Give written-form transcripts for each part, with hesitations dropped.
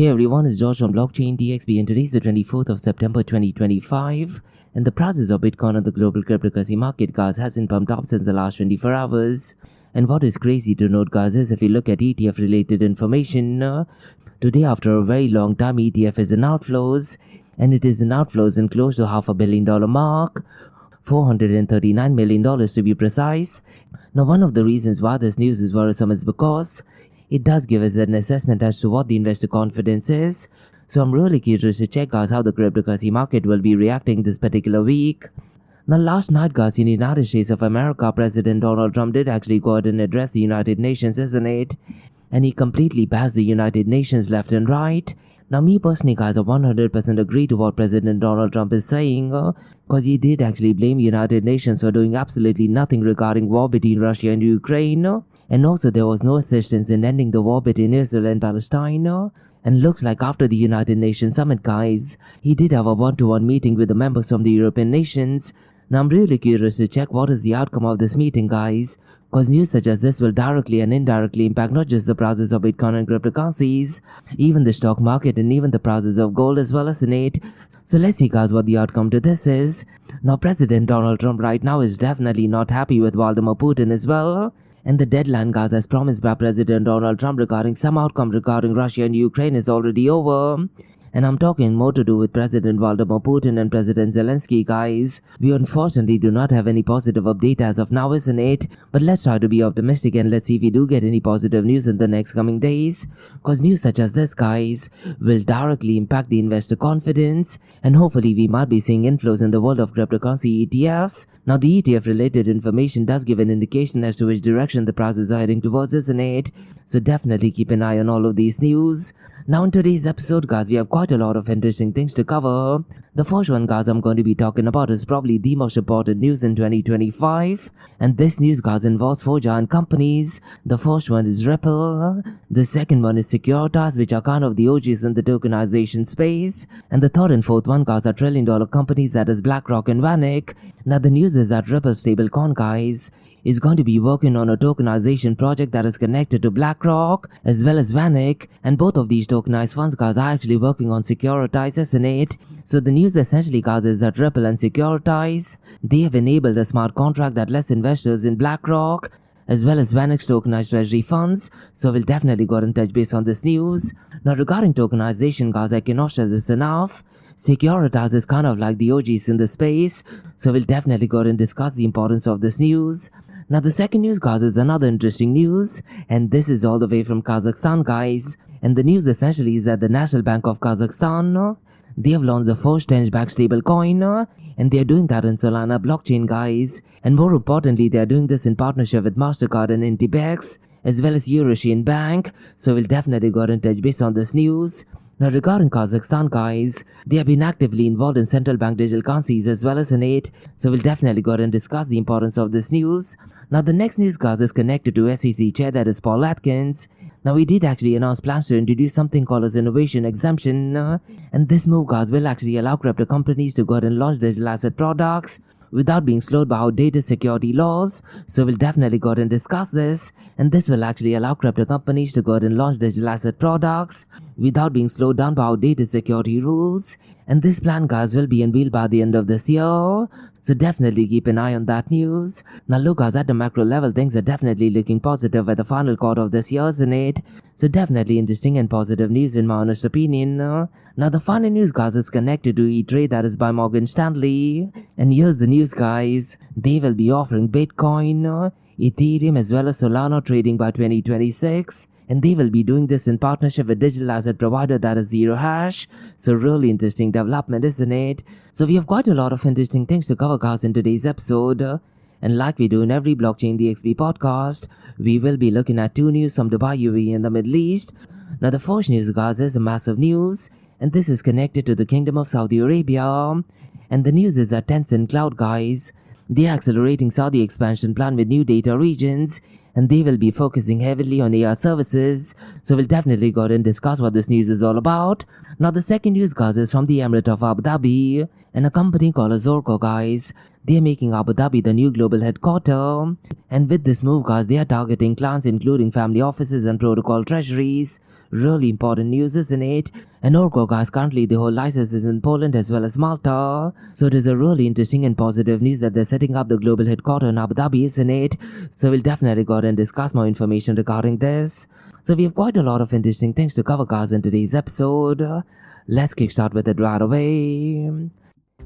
Hey everyone, it's George from Blockchain DXB and today is the 24th of September 2025 and the prices of Bitcoin on the global cryptocurrency market, guys, hasn't pumped up since the last 24 hours. And what is crazy to note, guys, is if you look at ETF related information, today after a very long time ETF is in outflows, and it is in outflows in close to $500 million mark, $439 million to be precise. Now one of the reasons why this news is worrisome is because it does give us an assessment as to what the investor confidence is. So I'm really curious to check, guys, how the cryptocurrency market will be reacting this particular week. Now last night, guys, in the United States of America, President Donald Trump did actually go ahead and address the United Nations, isn't it? And he completely passed the United Nations left and right. Now me personally, guys, I 100% agree to what President Donald Trump is saying, because he did actually blame United Nations for doing absolutely nothing regarding war between Russia and Ukraine. And also there was no assistance in ending the war between Israel and Palestine. And looks like after the United Nations summit, guys, he did have a one-to-one meeting with the members from the European nations. Now I'm really curious to check what is the outcome of this meeting, guys, because news such as this will directly and indirectly impact not just the prices of Bitcoin and cryptocurrencies, even the stock market and even the prices of gold as well, isn't it? So let's see, guys, what the outcome to this is. Now President Donald Trump right now is definitely not happy with Vladimir Putin as well. And the deadline, guys, as promised by President Donald Trump regarding some outcome regarding Russia and Ukraine is already over. And I'm talking more to do with President Vladimir Putin and President Zelensky, guys. We unfortunately do not have any positive update as of now, isn't it? But let's try to be optimistic and let's see if we do get any positive news in the next coming days. Cause news such as this, guys, will directly impact the investor confidence. And hopefully we might be seeing inflows in the world of cryptocurrency ETFs. Now the ETF related information does give an indication as to which direction the prices are heading towards, isn't it? So definitely keep an eye on all of these news. Now in today's episode, guys, we have quite a lot of interesting things to cover. The first one, guys, I'm going to be talking about is probably the most important news in 2025. And this news, guys, involves 4 giant companies. The first one is Ripple. The second one is Securitas, which are kind of the OGs in the tokenization space. And the third and fourth one, guys, are trillion-dollar companies, that is BlackRock and VanEc. Now the news is that Ripple Stablecoin, guys, is going to be working on a tokenization project that is connected to BlackRock as well as VanEc, and both of these tokenized funds, guys, are actually working on Securitas, isn't it? So the news essentially, guys, is that Ripple and Securitas, they have enabled a smart contract that lets investors in BlackRock as well as VanEc's tokenized treasury funds. So we'll definitely go and touch base on this news. Now regarding tokenization, guys, I cannot stress this enough. Securitas is kind of like the OGs in the space, so we'll definitely go and discuss the importance of this news. Now the second news, guys, is another interesting news, and this is all the way from Kazakhstan, guys. And the news essentially is that the National Bank of Kazakhstan, they have launched the first tenge-backed stablecoin, and they are doing that in Solana blockchain, guys. And more importantly, they are doing this in partnership with MasterCard and Intibex, as well as Eurasian Bank. So we'll definitely go and touch base on this news. Now regarding Kazakhstan, guys, they have been actively involved in central bank digital currencies as well as in it. So we'll definitely go and discuss the importance of this news. Now the next news, guys, is connected to SEC chair, that is Paul Atkins. Now he did actually announce plans to introduce something called as innovation exemption. And this move, guys, will actually allow crypto companies to go ahead and launch digital asset products without being slowed by outdated security laws. So we'll definitely go ahead and discuss this. And this will actually allow crypto companies to go ahead and launch digital asset products without being slowed down by outdated security rules. And this plan, guys, will be unveiled by the end of this year. So definitely keep an eye on that news. Now look, guys, at the macro level, things are definitely looking positive at the final quarter of this year, isn't it? So definitely interesting and positive news in my honest opinion. Now the final news, guys, is connected to E-Trade, that is by Morgan Stanley. And here's the news, guys. They will be offering Bitcoin, Ethereum as well as Solana trading by 2026. And they will be doing this in partnership with digital asset provider, that is Zero Hash. So really interesting development, isn't it? So we have quite a lot of interesting things to cover, guys, in today's episode. And like we do in every Blockchain DXB podcast, we will be looking at 2 news from Dubai, UAE and the Middle East. Now the first news, guys, is a massive news, and this is connected to the Kingdom of Saudi Arabia. And the news is that Tencent Cloud, guys, they are accelerating Saudi expansion plan with new data regions, and they will be focusing heavily on AI services. So we'll definitely go ahead and discuss what this news is all about. Now the second news, guys, is from the Emirate of Abu Dhabi, and a company called Zorko, guys. They are making Abu Dhabi the new global headquarter. And with this move, guys, they are targeting clients including family offices and protocol treasuries, Really important news, isn't it? And Orgo, guys, currently the whole license is in Poland as well as Malta. So it is a really interesting and positive news that they're setting up the global headquarters in Abu Dhabi, isn't it? So we'll definitely go ahead and discuss more information regarding this. So we have quite a lot of interesting things to cover, guys, in today's episode. Let's kickstart with it right away.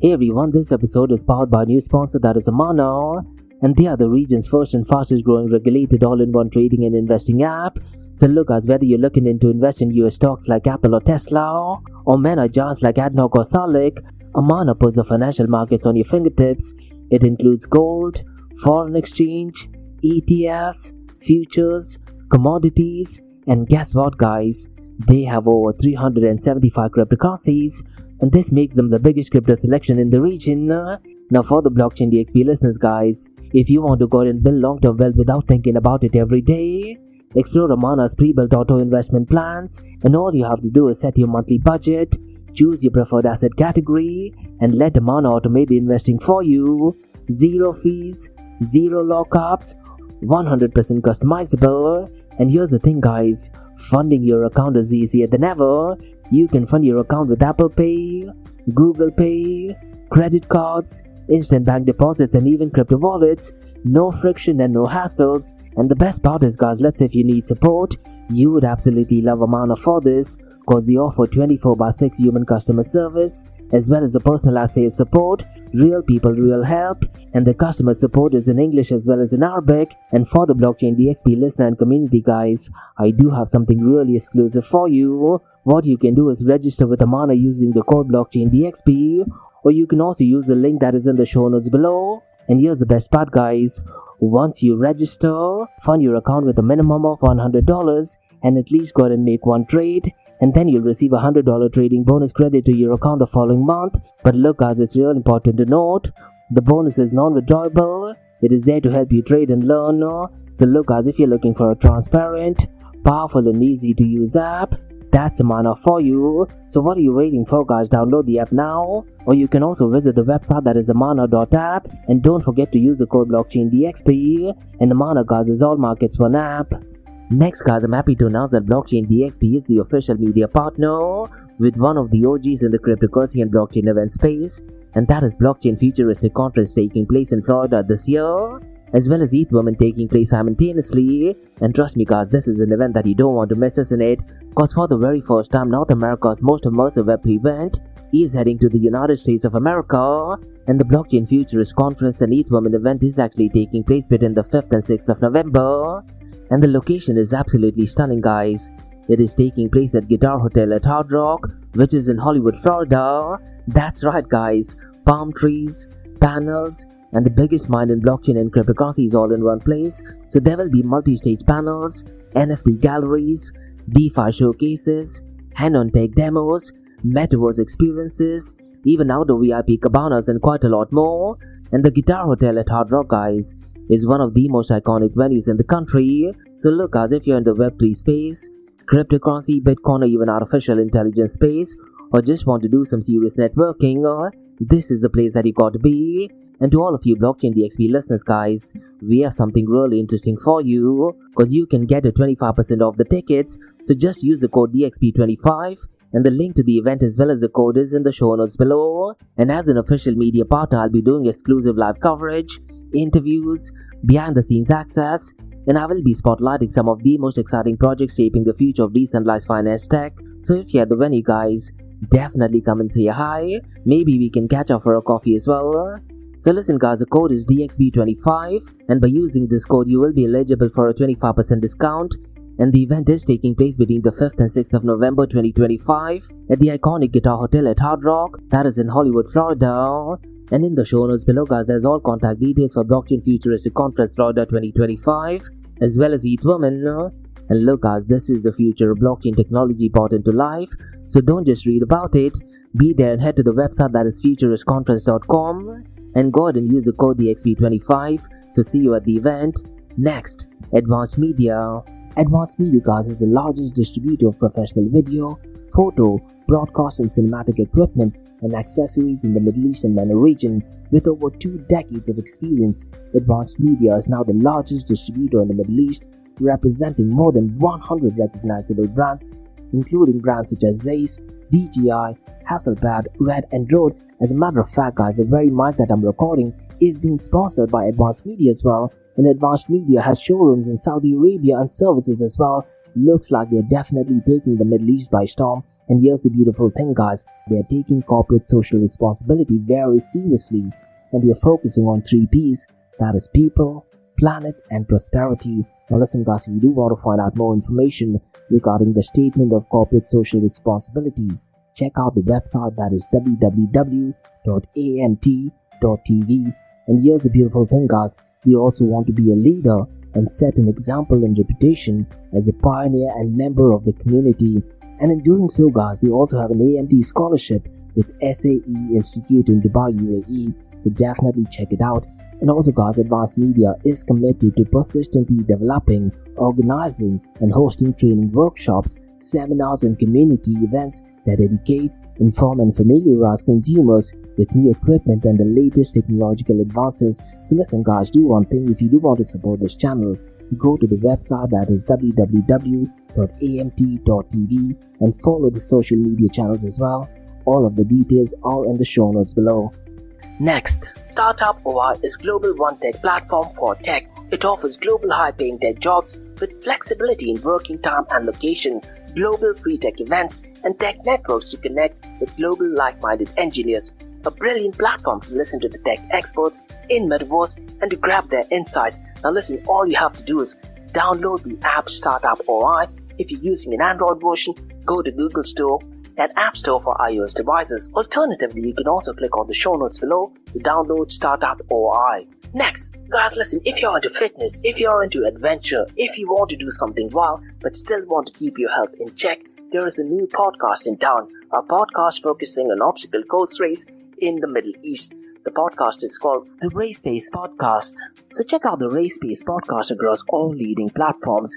Hey everyone, this episode is powered by a new sponsor, that is Amana, and they are the region's first and fastest growing regulated all-in-one trading and investing app. So look, guys, whether you're looking into invest in US stocks like Apple or Tesla, or mega giants like ADNOC or Salik, Amana puts the financial markets on your fingertips. It includes gold, foreign exchange, ETFs, futures, commodities, and guess what, guys? They have over 375 cryptocurrencies, and this makes them the biggest crypto selection in the region. Now for the Blockchain DXB listeners, guys, if you want to go and build long-term wealth without thinking about it every day, explore Amana's pre-built auto investment plans, and all you have to do is set your monthly budget, choose your preferred asset category, and let Amana automate the investing for you. Zero fees, zero lockups, 100% customizable. And here's the thing, guys, funding your account is easier than ever. You can fund your account with Apple Pay, Google Pay, credit cards, instant bank deposits, and even crypto wallets. No friction and no hassles. And the best part is, guys, let's say if you need support, you would absolutely love Amana for this, because they offer 24/6 human customer service, as well as a personalized sales support, real people, real help, and the customer support is in English as well as in Arabic. And for the Blockchain DXB listener and community, guys, I do have something really exclusive for you. What you can do is register with Amana using the code Blockchain DXB, or you can also use the link that is in the show notes below. And here's the best part, guys. Once you register, fund your account with a minimum of $100 and at least go ahead and make one trade, and then you'll receive a $100 trading bonus credit to your account the following month. But look, guys, it's real important to note, the bonus is non-withdrawable. It is there to help you trade and learn. So look, guys, if you're looking for a transparent, powerful and easy to use app, that's Amana for you. So what are you waiting for, guys? Download the app now, or you can also visit the website that is amana.app, and don't forget to use the code Blockchain DXB. And Amana, guys, is all markets one app. Next, guys, I'm happy to announce that Blockchain DXB is the official media partner with one of the OGs in the cryptocurrency and blockchain event space, and that is Blockchain Futuristic Conference taking place in Florida this year, as well as ETH Women taking place simultaneously. And trust me, guys, this is an event that you don't want to miss, isn't it? Because for the very first time, North America's most immersive Web3 event is heading to the United States of America, and the Blockchain Futurist Conference and ETH Women event is actually taking place between the 5th and 6th of November. And the location is absolutely stunning, guys. It is taking place at Guitar Hotel at Hard Rock, which is in Hollywood, Florida. That's right, guys. Palm trees, panels, and the biggest mind in blockchain and cryptocurrency is all in one place. So there will be multi-stage panels, NFT galleries, DeFi showcases, hand-on tech demos, metaverse experiences, even outdoor VIP cabanas, and quite a lot more. And the Guitar Hotel at Hard Rock, guys, is one of the most iconic venues in the country. So look, guys, if you're in the Web3 space, cryptocurrency, Bitcoin, or even artificial intelligence space, or just want to do some serious networking, this is the place that you got to be. And to all of you Blockchain DXB listeners, guys, we have something really interesting for you, because you can get a 25% off the tickets. So just use the code DXB25, and the link to the event as well as the code is in the show notes below. And as an official media partner, I'll be doing exclusive live coverage, interviews, behind the scenes access, and I will be spotlighting some of the most exciting projects shaping the future of decentralized finance tech. So if you're at the venue, guys, definitely come and say hi. Maybe we can catch up for a coffee as well. So listen, guys, the code is DXB25, and by using this code you will be eligible for a 25% discount. And the event is taking place between the 5th and 6th of November 2025 at the iconic Guitar Hotel at Hard Rock, that is in Hollywood, Florida. And in the show notes below, guys, there's all contact details for Blockchain Futuristic Conference Florida 2025, as well as ETH Women. And look, guys, this is the future of blockchain technology brought into life. So don't just read about it. Be there and head to the website that is futuristconference.com and go ahead and use the code DXB25. So see you at the event. Next, Advanced Media. Advanced Media, guys, is the largest distributor of professional video, photo, broadcast and cinematic equipment and accessories in the Middle East and MENA region. With over 2 decades of experience, Advanced Media is now the largest distributor in the Middle East, representing more than 100 recognizable brands including brands such as Zeiss, DJI, Hasselblad, Red and Rode. As a matter of fact guys, the very mic that I'm recording is being sponsored by Advanced Media as well, and Advanced Media has showrooms in Saudi Arabia and services as well. Looks like they're definitely taking the Middle East by storm. And here's the beautiful thing guys, they're taking corporate social responsibility very seriously, and they're focusing on 3 P's, that is people, planet and prosperity. Now listen guys, if you do want to find out more information regarding the statement of corporate social responsibility, check out the website, that is www.amt.tv. And here's the beautiful thing guys, they also want to be a leader and set an example and reputation as a pioneer and member of the community. And in doing so guys, they also have an AMT scholarship with SAE Institute in Dubai, UAE, so definitely check it out. And also guys, Advanced Media is committed to persistently developing, organizing and hosting training workshops, seminars and community events that educate, inform and familiarize consumers with new equipment and the latest technological advances. So listen guys, do one thing, if you do want to support this channel, go to the website, that is www.amt.tv, and follow the social media channels as well. All of the details are in the show notes below. Next, Startup OI is global one-tech platform for tech. It offers global high-paying tech jobs with flexibility in working time and location, global free tech events, and tech networks to connect with global like-minded engineers. A brilliant platform to listen to the tech experts in Metaverse and to grab their insights. Now listen, all you have to do is download the app Startup OI. If you're using an Android version, go to Google Store and App Store for iOS devices. Alternatively, you can also click on the show notes below to download Startup OI. Next, guys, listen, if you're into fitness, if you're into adventure, if you want to do something wild but still want to keep your health in check, there is a new podcast in town, a podcast focusing on obstacle course race in the Middle East. The podcast is called the Race Pace Podcast. So check out the Race Pace Podcast across all leading platforms.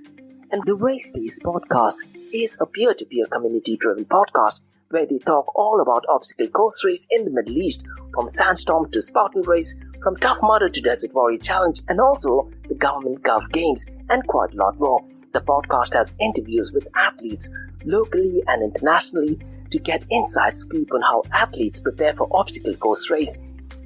And the Race Pace Podcast is a peer-to-peer community-driven podcast where they talk all about obstacle course race in the Middle East, from Sandstorm to Spartan Race, from Tough Mudder to Desert Warrior Challenge, and also the Government Gov Games, and quite a lot more. The podcast has interviews with athletes locally and internationally to get inside scoop on how athletes prepare for obstacle course race.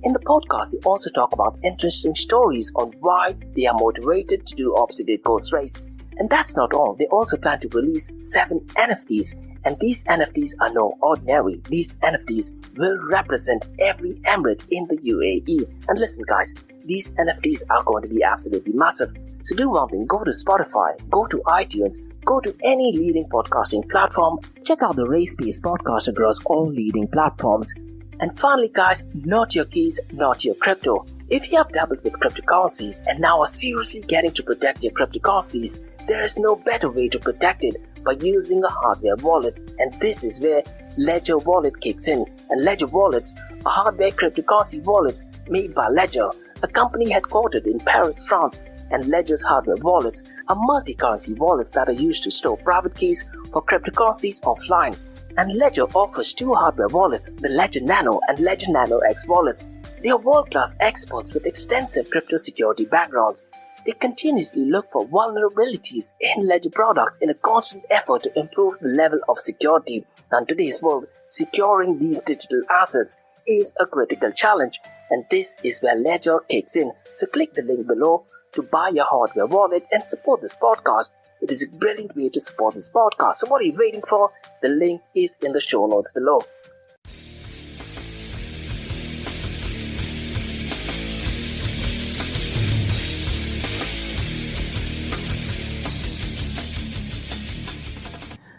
In the podcast, they also talk about interesting stories on why they are motivated to do obstacle course race. And that's not all, they also plan to release 7 NFTs, and these NFTs are no ordinary. These NFTs will represent every emirate in the UAE. And listen guys, these NFTs are going to be absolutely massive. So do one thing, go to Spotify, go to iTunes, go to any leading podcasting platform, check out the Race Pace Podcast across all leading platforms. And finally guys, not your keys, not your crypto. If you have dabbled with cryptocurrencies and now are seriously getting to protect your cryptocurrencies, there is no better way to protect it by using a hardware wallet. And this is where Ledger Wallet kicks in. And Ledger Wallets are hardware cryptocurrency wallets made by Ledger, a company headquartered in Paris, France. And Ledger's hardware wallets are multi-currency wallets that are used to store private keys for cryptocurrencies offline. And Ledger offers 2 hardware wallets, the Ledger Nano and Ledger Nano X wallets. They are world-class experts with extensive crypto security backgrounds. They continuously look for vulnerabilities in Ledger products in a constant effort to improve the level of security. Now, in today's world, securing these digital assets is a critical challenge, and this is where Ledger kicks in. So click the link below to buy your hardware wallet and support this podcast. It is a brilliant way to support this podcast. So what are you waiting for? The link is in the show notes below.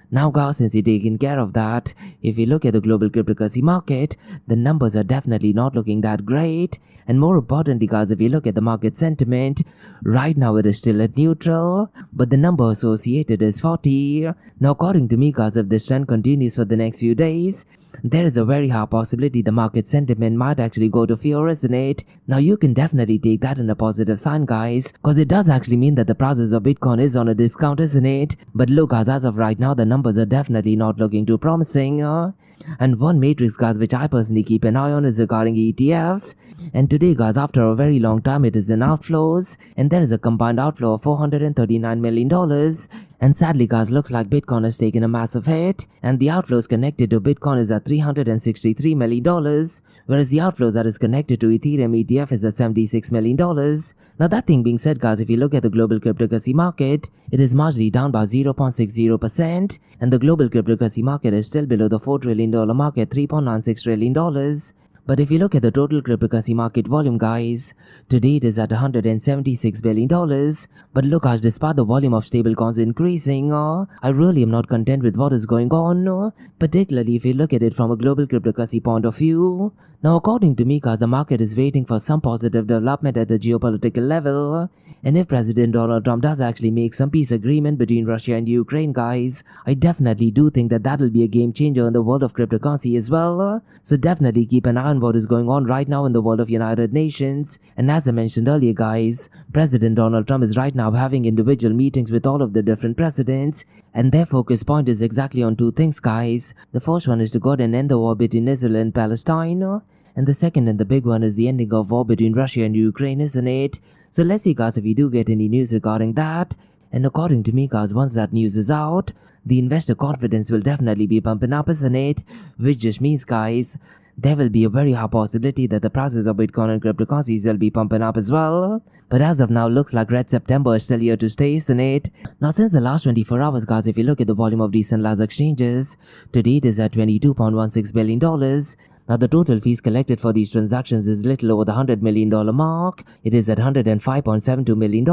Now guys, since you're taking care of that, if you look at the global cryptocurrency market, the numbers are definitely not looking that great. And more importantly guys, if you look at the market sentiment, right now it is still at neutral, but the number associated is 40. Now according to me guys, if this trend continues for the next few days, there is a very high possibility the market sentiment might actually go to fear, isn't it? Now you can definitely take that in a positive sign guys, because it does actually mean that the prices of Bitcoin is on a discount, isn't it? But look guys, as of right now, the numbers are definitely not looking too promising. And one matrix, guys, which I personally keep an eye on is regarding ETFs. And today, guys, after a very long time, it is in outflows, and there is a combined outflow of $439 million. And sadly, guys, looks like Bitcoin has taken a massive hit, and the outflows connected to Bitcoin is at $363 million, whereas the outflows that is connected to Ethereum ETF is at $76 million. Now, that thing being said, guys, if you look at the global cryptocurrency market, it is marginally down by 0.60%, and the global cryptocurrency market is still below the $4 trillion mark at $3.96 trillion. But if you look at the total cryptocurrency market volume, guys, today it is at $176 billion. But look, guys, despite the volume of stablecoins increasing, I really am not content with what is going on, particularly if you look at it from a global cryptocurrency point of view. Now, according to me, guys, the market is waiting for some positive development at the geopolitical level. And if President Donald Trump does actually make some peace agreement between Russia and Ukraine, guys, I definitely do think that that'll be a game changer in the world of cryptocurrency as well. So definitely keep an eye on what is going on right now in the world of United Nations. And as I mentioned earlier, guys, President Donald Trump is right now having individual meetings with all of the different presidents, and their focus point is exactly on two things, guys. The first one is to go ahead and end the war between Israel and Palestine, and the second and the big one is the ending of war between Russia and Ukraine, isn't it? So let's see, guys, if we do get any news regarding that. And according to me, guys, once that news is out, the investor confidence will definitely be pumping up, isn't it? Which just means, guys, there will be a very high possibility that the prices of Bitcoin and cryptocurrencies will be pumping up as well. But as of now, looks like Red September is still here to stay, isn't it? Now, since the last 24 hours, guys, if you look at the volume of decentralized exchanges, today it is at $22.16 billion. Now, the total fees collected for these transactions is little over the $100 million mark. It is at $105.72 million.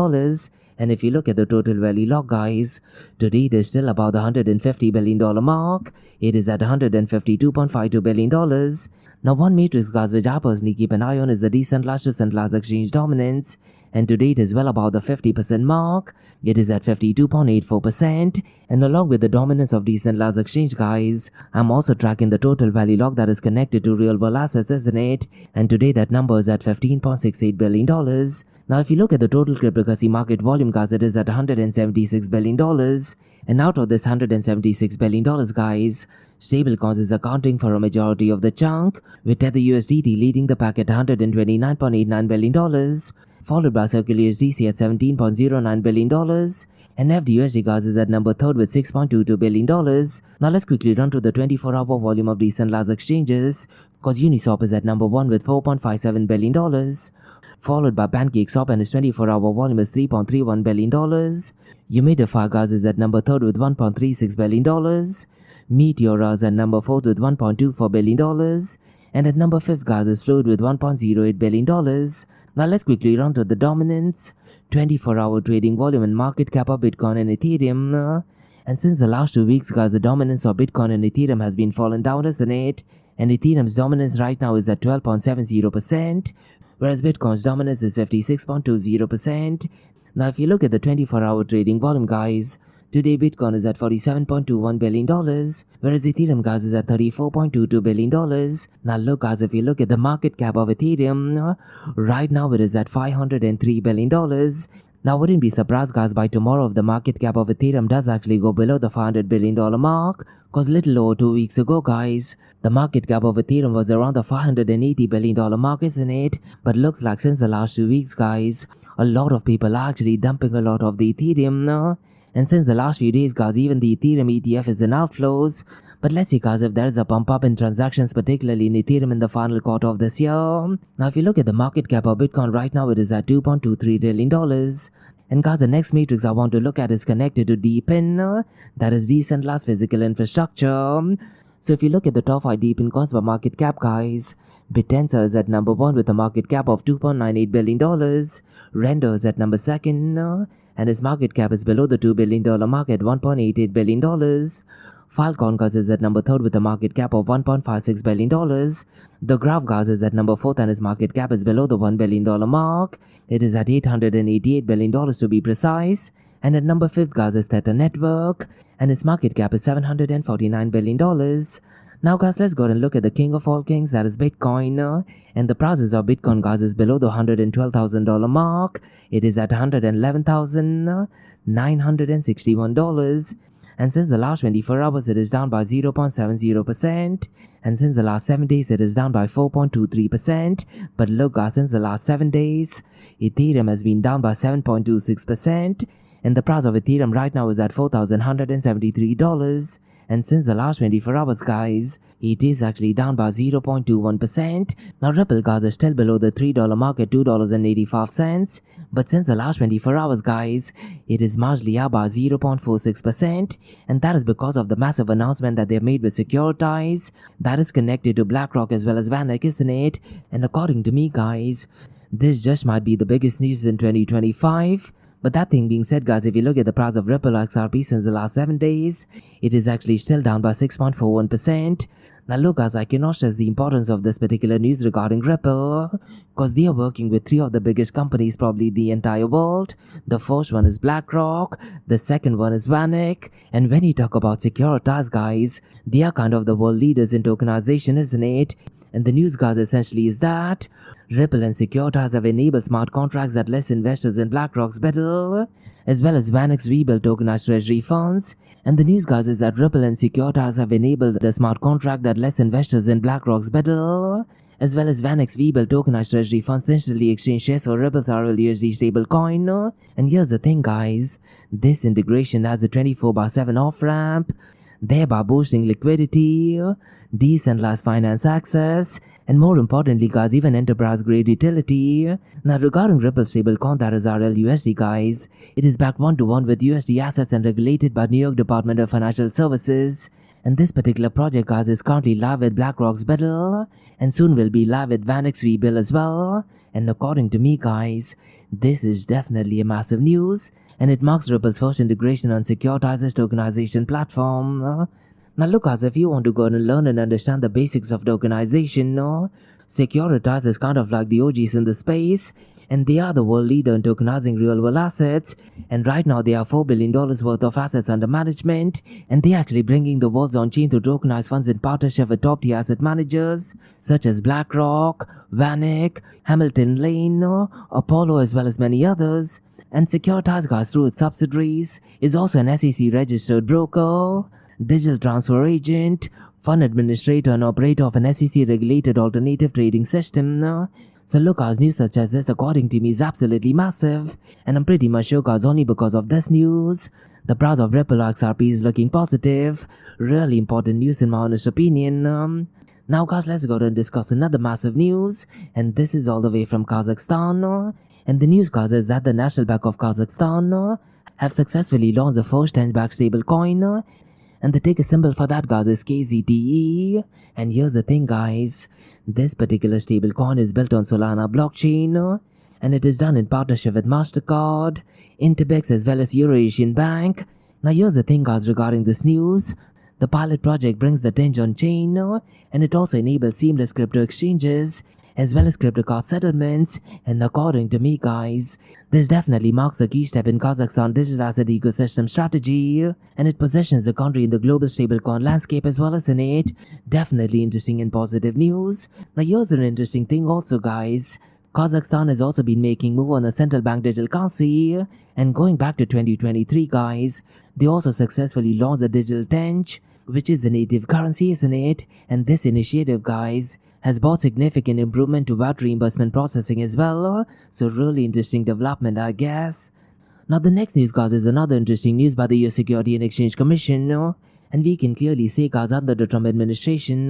And if you look at the total value locked, guys, today it is still about the $150 billion mark. It is at $152.52 billion. Now, one matrix, guys, which I personally keep an eye on is the decentralized to centralized exchange dominance. And today it is well above the 50% mark. It is at 52.84%. And along with the dominance of decentralized exchange, guys, I'm also tracking the total value lock that is connected to real world assets, isn't it? And today that number is at $15.68 billion. Now, if you look at the total cryptocurrency market volume, guys, it is at $176 billion. And out of this $176 billion, guys, stablecoins is accounting for a majority of the chunk, with Tether USDT leading the pack at $129.89 billion, followed by Circle USDC at $17.09 billion, and FDUSD, guys, is at number 3rd with $6.22 billion. Now let's quickly run to the 24-hour volume of decentralized exchanges, cause Uniswap is at number 1 with $4.57 billion, followed by PancakeSwap, and its 24-hour volume is $3.31 billion. Humidify, guys, is at number 3rd with $1.36 billion. Meteora is at number 4th with $1.24 billion. And at number 5th, guys, is Fluid with $1.08 billion. Now let's quickly run to the dominance, 24-hour trading volume and market cap of Bitcoin and Ethereum. And since the last 2 weeks, guys, the dominance of Bitcoin and Ethereum has been falling down, isn't it? And Ethereum's dominance right now is at 12.70%, whereas Bitcoin's dominance is 56.20%. Now if you look at the 24-hour trading volume, guys, today Bitcoin is at $47.21 billion, whereas Ethereum, guys, is at $34.22 billion. Now look, guys, if you look at the market cap of Ethereum, right now it is at $503 billion. Now wouldn't be surprised, guys, by tomorrow if the market cap of Ethereum does actually go below the $500 billion mark, cause little over 2 weeks ago, guys, the market cap of Ethereum was around the $580 billion mark, isn't it? But looks like since the last 2 weeks, guys, a lot of people are actually dumping a lot of the Ethereum. And since the last few days, guys, even the Ethereum ETF is in outflows. But let's see, guys, if there is a pump up in transactions, particularly in Ethereum in the final quarter of this year. Now, if you look at the market cap of Bitcoin right now, it is at $2.23 trillion. And guys, the next matrix I want to look at is connected to DePIN, that is decentralized physical infrastructure. So if you look at the top 5 DePIN coins by market cap, guys, Bitensor is at number 1 with a market cap of $2.98 billion. Render is at number 2nd, and its market cap is below the $2 billion mark at $1.88 billion. Filecoin, guys, is at number 3rd with a market cap of $1.56 billion. The Graph, guys, is at number 4th and its market cap is below the $1 billion mark. It is at $888 billion to be precise. And at number 5th, guys, is Theta Network, and its market cap is $749 billion. Now, guys, let's go and look at the king of all kings, that is Bitcoin. And the prices of Bitcoin, guys, is below the $112,000 mark. It is at $111,961. and since the last 24 hours it is down by 0.70%, and since the last 7 days it is down by 4.23%. But look guys, since the last 7 days Ethereum has been down by 7.26%, and the price of Ethereum right now is at $4,173. And since the last 24 hours guys, it is actually down by 0.21%. Now Ripple guys is still below the $3 mark at $2.85. But since the last 24 hours guys, it is marginally up by 0.46%. And that is because of the massive announcement that they have made with Securitize that is connected to BlackRock as well as VanEck, isn't it? And according to me guys, this just might be the biggest news in 2025. But that thing being said guys, if you look at the price of Ripple XRP since the last 7 days, it is actually still down by 6.41%. Now look guys, I cannot stress the importance of this particular news regarding Ripple, because they are working with 3 of the biggest companies probably in the entire world. The first one is BlackRock, the second one is VanEck, and when you talk about Securitize guys, they are kind of the world leaders in tokenization, isn't it? And the news guys essentially is that Ripple and Securitize have enabled smart contracts that lets investors in BlackRock's BUIDL, as well as VanEck's rebuilt tokenized treasury funds. And the news guys is that Ripple and Securitize have enabled the smart contract that lets investors in BlackRock's BUIDL, as well as VanEck's rebuilt tokenized treasury funds instantly exchange shares for Ripple's RLUSD stablecoin. And here's the thing guys, this integration has a 24/7 off-ramp, thereby boosting liquidity, decentralized finance access, and more importantly guys, even enterprise grade utility. Now regarding Ripple stablecoin that is RLUSD guys, it is backed 1-to-1 with USD assets and regulated by New York Department of Financial Services. And this particular project guys is currently live with BlackRock's BUIDL and soon will be live with VanEck's rebuild as well. And according to me guys, this is definitely a massive news, and it marks Ripple's first integration on Securitize's tokenization platform. Now look guys, if you want to go and learn and understand the basics of tokenization, Securitize is kind of like the OGs in the space, and they are the world leader in tokenizing real world assets. And right now they have $4 billion worth of assets under management, and they are actually bringing the world's on-chain to tokenized funds in partnership with top tier asset managers such as BlackRock, VanEck, Hamilton Lane, Apollo, as well as many others. And Securitize guys, through its subsidiaries, is also an SEC registered broker, digital transfer agent, fund administrator, and operator of an SEC regulated alternative trading system. So look guys, news such as this according to me is absolutely massive, and I'm pretty much sure guys only because of this news the price of Ripple XRP is looking positive. Really important news in my honest opinion. Now guys, let's go and discuss another massive news, and this is all the way from Kazakhstan. And the news guys is that the National Bank of Kazakhstan have successfully launched the first 10-backed stablecoin, and the ticker symbol for that guys is KZTE. And here's the thing guys, this particular stablecoin is built on Solana blockchain, and it is done in partnership with MasterCard, Interbex, as well as Eurasian Bank. Now here's the thing guys regarding this news, the pilot project brings the tinge on chain, and it also enables seamless crypto exchanges as well as crypto card settlements. And according to me guys, this definitely marks a key step in Kazakhstan's digital asset ecosystem strategy, and it positions the country in the global stablecoin landscape as well as in it. Definitely interesting and positive news. Now here's an interesting thing also guys, Kazakhstan has also been making move on the central bank digital currency, and going back to 2023 guys, they also successfully launched the digital tenge, which is the native currency, isn't it? And this initiative guys has brought significant improvement to VAT reimbursement processing as well, so really interesting development I guess. Now the next news guys is another interesting news by the US Security and Exchange Commission, and we can clearly say guys under the Trump administration,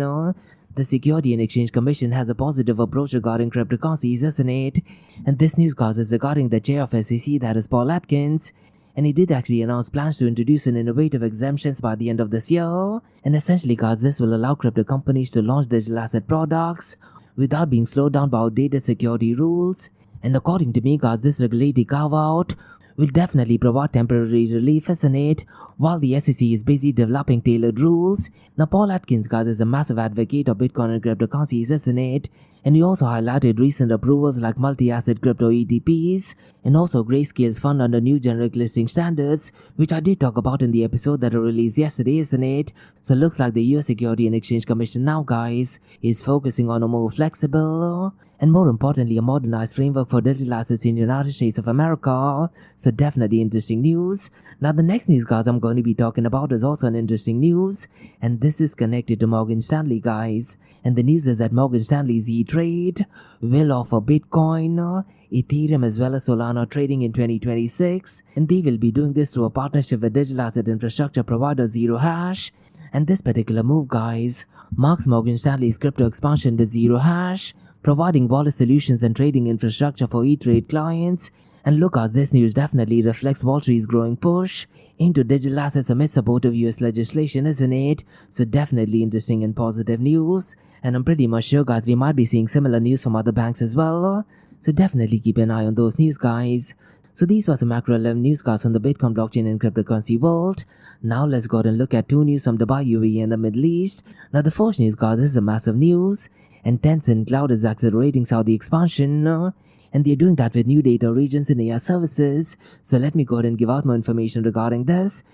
the Security and Exchange Commission has a positive approach regarding cryptocurrencies, isn't it? And this news guys is regarding the chair of SEC, that is Paul Atkins, and he did actually announce plans to introduce an innovative exemptions by the end of this year. And essentially guys, this will allow crypto companies to launch digital asset products without being slowed down by outdated security rules. And according to me guys, this regulatory carve-out will definitely provide temporary relief, isn't it? While the SEC is busy developing tailored rules. Now Paul Atkins guys is a massive advocate of Bitcoin and cryptocurrencies, isn't it? And he also highlighted recent approvals like multi-asset crypto ETPs and also Grayscale's fund under new generic listing standards, which I did talk about in the episode that I released yesterday, isn't it? So it looks like the US Security and Exchange Commission now guys is focusing on a more flexible and more importantly, a modernized framework for digital assets in the United States of America. So definitely interesting news. Now the next news, guys, I'm going to be talking about is also an interesting news, and this is connected to Morgan Stanley, guys. And the news is that Morgan Stanley's E-Trade will offer Bitcoin, Ethereum as well as Solana trading in 2026, and they will be doing this through a partnership with digital asset infrastructure provider Zero Hash. And this particular move, guys, marks Morgan Stanley's crypto expansion with Zero Hash, providing wallet solutions and trading infrastructure for E-Trade clients. And look, as this news definitely reflects Wall Street's growing push into digital assets amid supportive US legislation, isn't it? So definitely interesting and positive news. And I'm pretty much sure, guys, we might be seeing similar news from other banks as well. So definitely keep an eye on those news, guys. So these were some macro level news, guys, on the Bitcoin blockchain and cryptocurrency world. Now let's go ahead and look at two news from Dubai, UAE and the Middle East. Now the first news, guys, this is a massive news, and Tencent Cloud is accelerating Saudi expansion, and they're doing that with new data regions in AI services. So let me go ahead and give out more information regarding this.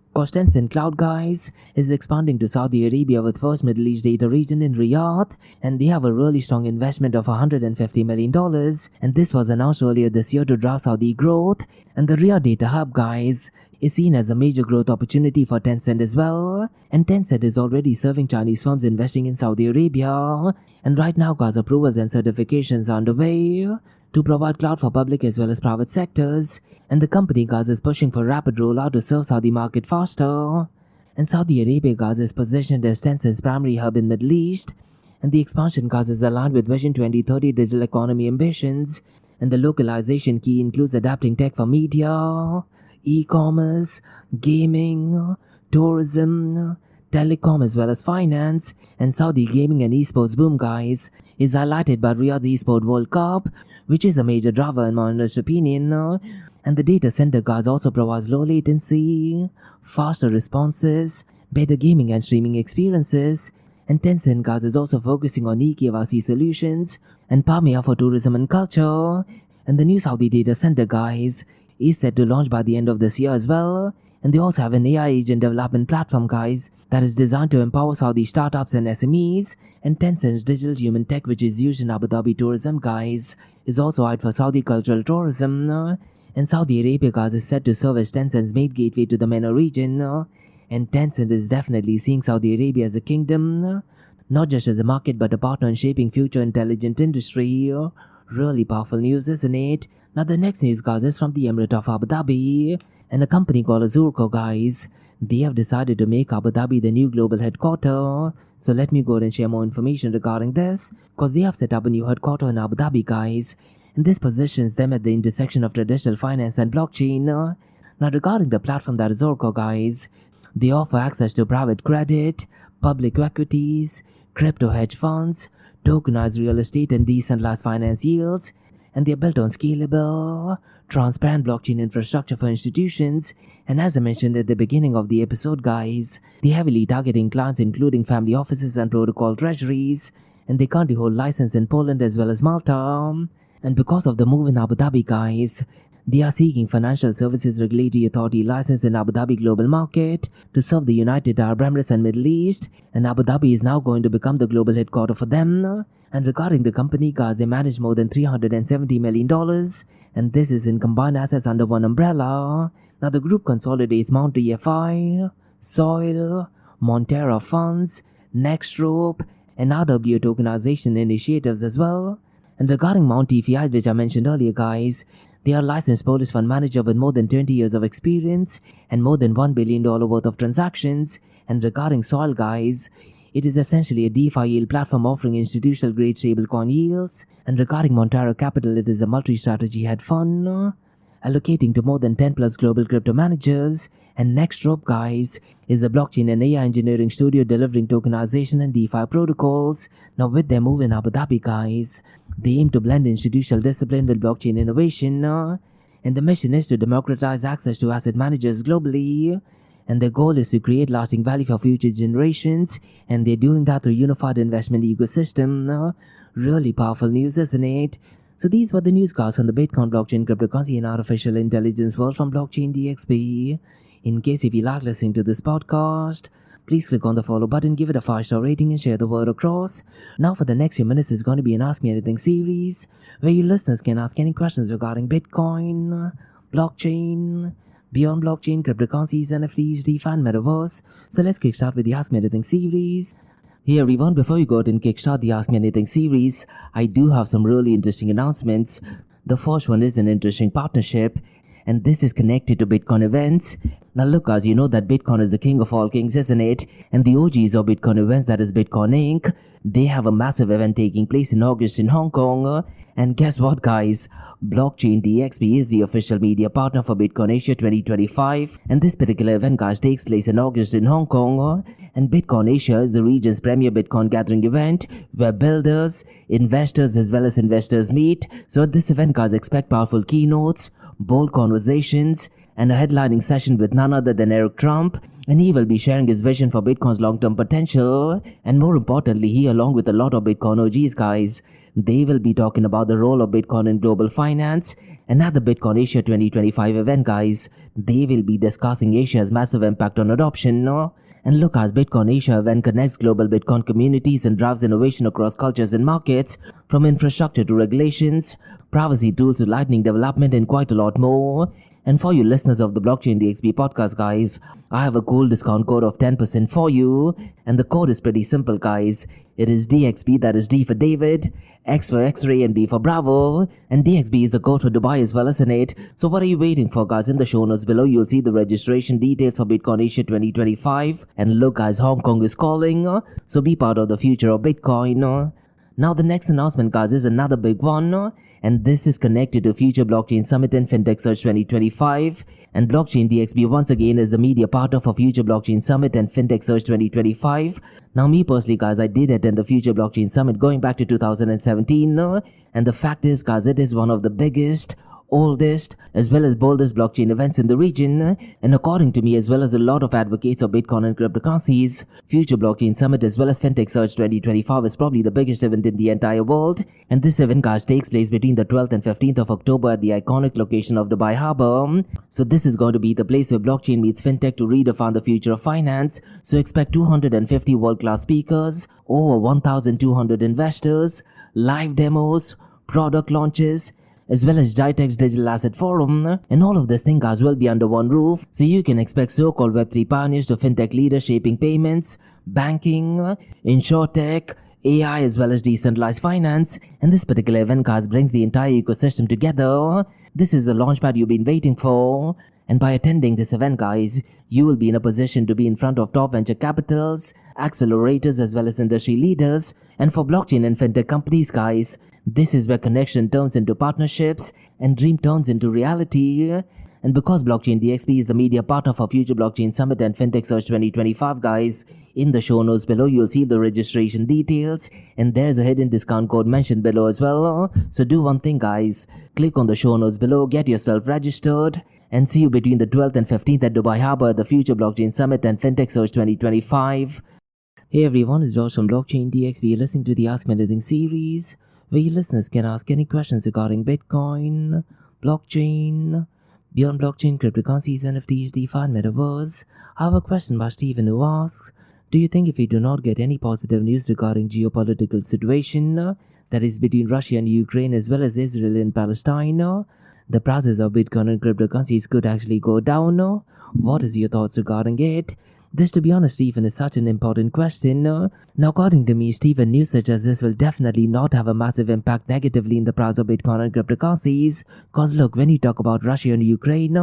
Because Tencent Cloud, guys, is expanding to Saudi Arabia with first Middle East data region in Riyadh, and they have a really strong investment of $150 million, and this was announced earlier this year to drive Saudi growth. And the Riyadh data hub, guys, is seen as a major growth opportunity for Tencent as well, and Tencent is already serving Chinese firms investing in Saudi Arabia. And right now, guys, approvals and certifications are underway to provide cloud for public as well as private sectors, and the company, guys, is pushing for rapid rollout to serve Saudi market faster. And Saudi Arabia, guys, is positioned as Tencent's primary hub in Middle East, and the expansion, guys, is aligned with Vision 2030 digital economy ambitions, and the localization key includes adapting tech for media, e-commerce, gaming, tourism, telecom as well as finance. And Saudi gaming and esports boom, guys, is highlighted by Riyadh's Esport World Cup, which is a major driver in my honest opinion. And the data center, guys, also provides low latency, faster responses, better gaming and streaming experiences. And Tencent, guys, is also focusing on eKYC solutions and Pamea for tourism and culture. And the new Saudi data center, guys, is set to launch by the end of this year as well. And they also have an AI agent development platform, guys, that is designed to empower Saudi startups and SMEs. And Tencent's digital human tech, which is used in Abu Dhabi tourism, guys, is also eyed for Saudi cultural tourism. And Saudi Arabia, guys, is set to serve as Tencent's main gateway to the MENA region. And Tencent is definitely seeing Saudi Arabia as a kingdom, not just as a market but a partner in shaping future intelligent industry. Really powerful news, isn't it? Now the next news, guys, is from the Emirate of Abu Dhabi, and a company called Azurco, guys. They have decided to make Abu Dhabi the new global headquarter. So let me go ahead and share more information regarding this, because they have set up a new headquarter in Abu Dhabi, guys, and this positions them at the intersection of traditional finance and blockchain. Now regarding the platform that is Azurco, guys, they offer access to private credit, public equities, crypto hedge funds, tokenized real estate and decentralized finance yields, and they're built on scalable, transparent blockchain infrastructure for institutions. And as I mentioned at the beginning of the episode, guys, they're heavily targeting clients including family offices and protocol treasuries, and they currently hold license in Poland as well as Malta. And because of the move in Abu Dhabi, guys, they are seeking Financial Services Regulatory Authority license in Abu Dhabi global market to serve the United Arab Emirates and Middle East, and Abu Dhabi is now going to become the global headquarter for them. And regarding the company, guys, they manage more than $370 million, and this is in combined assets under one umbrella. Now the group consolidates Mount EFI, Soil, Montera Funds, Nextrope, and RWA tokenization initiatives as well. And regarding Mount EFI, which I mentioned earlier, guys, they are a licensed Polish fund manager with more than 20 years of experience and more than $1 billion worth of transactions. And regarding Soil, guys, it is essentially a DeFi yield platform offering institutional grade stablecoin yields. And regarding Montero Capital, it is a multi-strategy hedge fund allocating to more than 10 plus global crypto managers. And Nextrope, guys, is a blockchain and AI engineering studio delivering tokenization and DeFi protocols. Now with their move in Abu Dhabi, guys, they aim to blend institutional discipline with blockchain innovation, and the mission is to democratize access to asset managers globally. And their goal is to create lasting value for future generations, and they're doing that through unified investment ecosystem. Really powerful news, isn't it? So these were the news, guys, on the Bitcoin, blockchain, cryptocurrency, and artificial intelligence world from Blockchain DXB. In case if you like listening to this podcast, please click on the follow button, give it a 5-star rating and share the word across. Now for the next few minutes is going to be an Ask Me Anything series where you listeners can ask any questions regarding Bitcoin, blockchain, beyond blockchain, cryptocurrencies, NFTs, DeFi and Metaverse. So let's kickstart with the Ask Me Anything series. Hey everyone, before you go ahead and kickstart the Ask Me Anything series, I do have some really interesting announcements. The first one is an interesting partnership, and this is connected to Bitcoin events. Now look guys, you know that Bitcoin is the king of all kings, isn't it? And the OGs of Bitcoin events, that is Bitcoin Inc., they have a massive event taking place in August in Hong Kong. And guess what guys? Blockchain DXB is the official media partner for Bitcoin Asia 2025. And this particular event guys takes place in August in Hong Kong. And Bitcoin Asia is the region's premier Bitcoin gathering event where builders, investors as well as investors meet. So at this event guys, expect powerful keynotes, bold conversations, and a headlining session with none other than Eric Trump, and he will be sharing his vision for Bitcoin's long-term potential. And more importantly, he along with a lot of Bitcoin OGs guys, they will be talking about the role of Bitcoin in global finance. And at the Bitcoin Asia 2025 event guys, they will be discussing Asia's massive impact on adoption. And look, as Bitcoin Asia event connects global Bitcoin communities and drives innovation across cultures and markets, from infrastructure to regulations, privacy tools to lightning development, and quite a lot more. And for you listeners of the Blockchain DXB podcast guys, I have a cool discount code of 10% for you. And the code is pretty simple guys. It is DXB, that is D for David, X for X-ray and B for Bravo. And DXB is the code for Dubai as well, isn't it? So what are you waiting for guys? In the show notes below you'll see the registration details for Bitcoin Asia 2025. And look guys, Hong Kong is calling. So be part of the future of Bitcoin. Now the next announcement guys is another big one. And this is connected to Future Blockchain Summit and Fintech Search 2025. And Blockchain DXB once again is the media partner for Future Blockchain Summit and Fintech Search 2025. Now me personally guys, I did attend the Future Blockchain Summit going back to 2017. And the fact is guys, it is one of the biggest, oldest as well as boldest blockchain events in the region. And according to me as well as a lot of advocates of Bitcoin and cryptocurrencies, Future Blockchain Summit as well as Fintech Search 2025 is probably the biggest event in the entire world. And this event guys takes place between the 12th and 15th of October at the iconic location of Dubai Harbour. So this is going to be the place where blockchain meets fintech to redefine the future of finance. So expect 250 world-class speakers, over 1,200 investors, live demos, product launches, as well as GITEX Digital Assets Forum. And all of this thing guys will be under one roof. So you can expect so-called Web3 pioneers to fintech leaders shaping payments, banking, insurtech, AI as well as decentralized finance. And this particular event guys brings the entire ecosystem together. This is a launchpad you've been waiting for. And by attending this event guys, you will be in a position to be in front of top venture capitals, accelerators as well as industry leaders. And for blockchain and fintech companies guys, this is where connection turns into partnerships and dream turns into reality. And because Blockchain DXB is the media partner for Future Blockchain Summit and Fintech Search 2025 guys, in the show notes below you'll see the registration details, and there's a hidden discount code mentioned below as well. So do one thing guys, click on the show notes below, get yourself registered, and see you between the 12th and 15th at Dubai Harbour at the Future Blockchain Summit and Fintech Search 2025. Hey everyone, it's Josh from Blockchain DXB. You're listening to the Ask Me Anything series, where you listeners can ask any questions regarding Bitcoin, blockchain, beyond blockchain, cryptocurrencies, NFTs, DeFi and Metaverse. I have a question by Stephen who asks, do you think if we do not get any positive news regarding geopolitical situation, that is between Russia and Ukraine as well as Israel and Palestine, the prices of Bitcoin and cryptocurrencies could actually go down? What is your thoughts regarding it? This, to be honest, Stephen, is such an important question. Now, according to me, Stephen, news such as this will definitely not have a massive impact negatively in the price of Bitcoin and cryptocurrencies. Cause look, when you talk about Russia and Ukraine,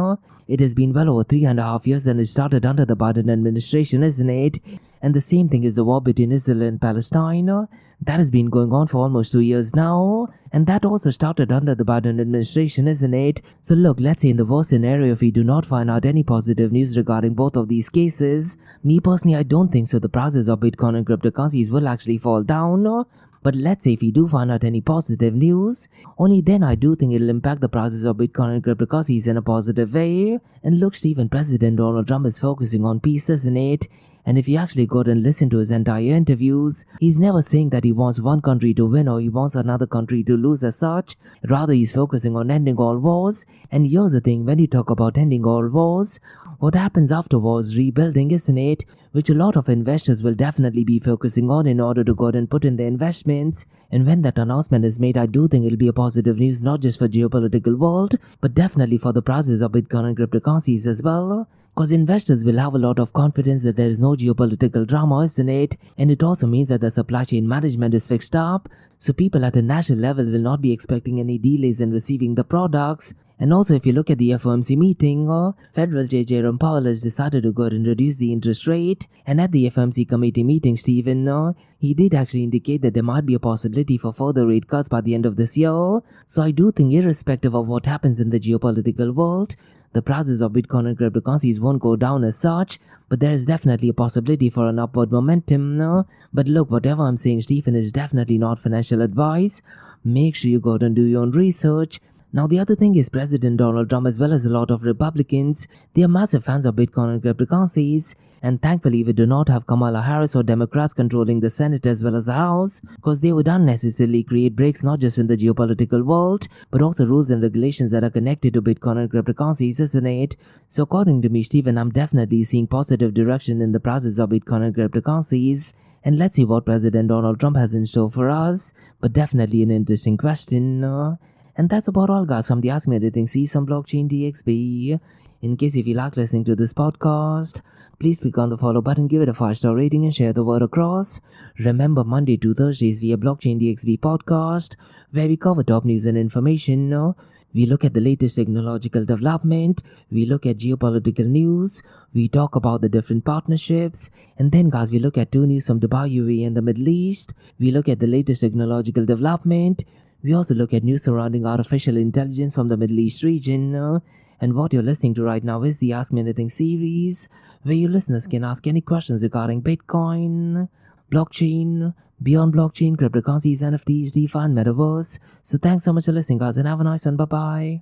it has been well over 3.5 years and it started under the Biden administration, isn't it? And the same thing is the war between Israel and Palestine. That has been going on for almost 2 years now. And that also started under the Biden administration, isn't it? So look, let's say in the worst scenario, if we do not find out any positive news regarding both of these cases, me personally, I don't think so the prices of Bitcoin and cryptocurrencies will actually fall down. But let's say if we do find out any positive news, only then I do think it'll impact the prices of Bitcoin and cryptocurrencies in a positive way. And look, Stephen, President Donald Trump is focusing on peace, isn't it? And if you actually go and listen to his entire interviews, he's never saying that he wants one country to win or he wants another country to lose as such. Rather, he's focusing on ending all wars. And here's the thing, when you talk about ending all wars, what happens after wars? Rebuilding, isn't it? Which a lot of investors will definitely be focusing on in order to go and put in their investments. And when that announcement is made, I do think it'll be a positive news not just for geopolitical world, but definitely for the prices of Bitcoin and cryptocurrencies as well. Because investors will have a lot of confidence that there is no geopolitical drama, isn't it? And it also means that the supply chain management is fixed up, so people at a national level will not be expecting any delays in receiving the products. And also, if you look at the FOMC meeting, Federal Chair Jerome Powell has decided to go ahead and reduce the interest rate. And at the FOMC committee meeting, Stephen, he did actually indicate that there might be a possibility for further rate cuts by the end of this year. So I do think, irrespective of what happens in the geopolitical world, the prices of Bitcoin and cryptocurrencies won't go down as such, but there is definitely a possibility for an upward momentum. But look, whatever I'm saying, Stephen, is definitely not financial advice. Make sure you go out and do your own research. Now, the other thing is President Donald Trump, as well as a lot of Republicans, they are massive fans of Bitcoin and cryptocurrencies. And thankfully, we do not have Kamala Harris or Democrats controlling the Senate as well as the House, because they would unnecessarily create breaks not just in the geopolitical world, but also rules and regulations that are connected to Bitcoin and cryptocurrencies, isn't it? So according to me, Stephen, I'm definitely seeing positive direction in the prices of Bitcoin and cryptocurrencies. And let's see what President Donald Trump has in store for us. But definitely an interesting question. And that's about all, guys, from the Ask Me Anything series on Blockchain DXB. In case if you like listening to this podcast, please click on the follow button, give it a 5-star rating and share the word across. Remember, Monday to Thursdays we have Blockchain DXB podcast, where we cover top news and information. We look at the latest technological development, we look at geopolitical news, we talk about the different partnerships, and then, guys, we look at 2 news from Dubai, UAE and the Middle East. We look at the latest technological development. We also look at news surrounding artificial intelligence from the Middle East region. And what you're listening to right now is the Ask Me Anything series, where you listeners can ask any questions regarding Bitcoin, blockchain, beyond blockchain, cryptocurrencies, NFTs, DeFi, and Metaverse. So thanks so much for listening, guys, and have a nice one. Bye-bye.